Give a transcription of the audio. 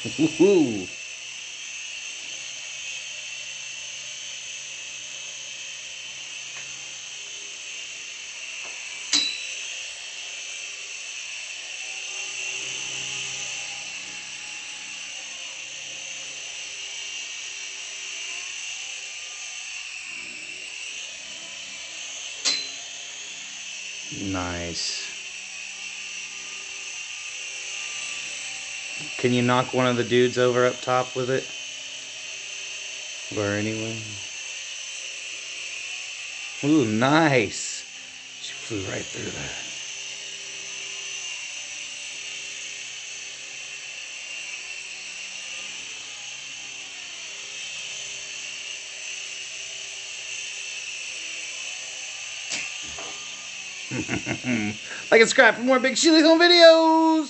Woohoo! Nice. Can you knock one of the dudes over up top with it? Or anyone? Ooh, nice. She flew right through that. Like and subscribe for more Big Sheely's home videos!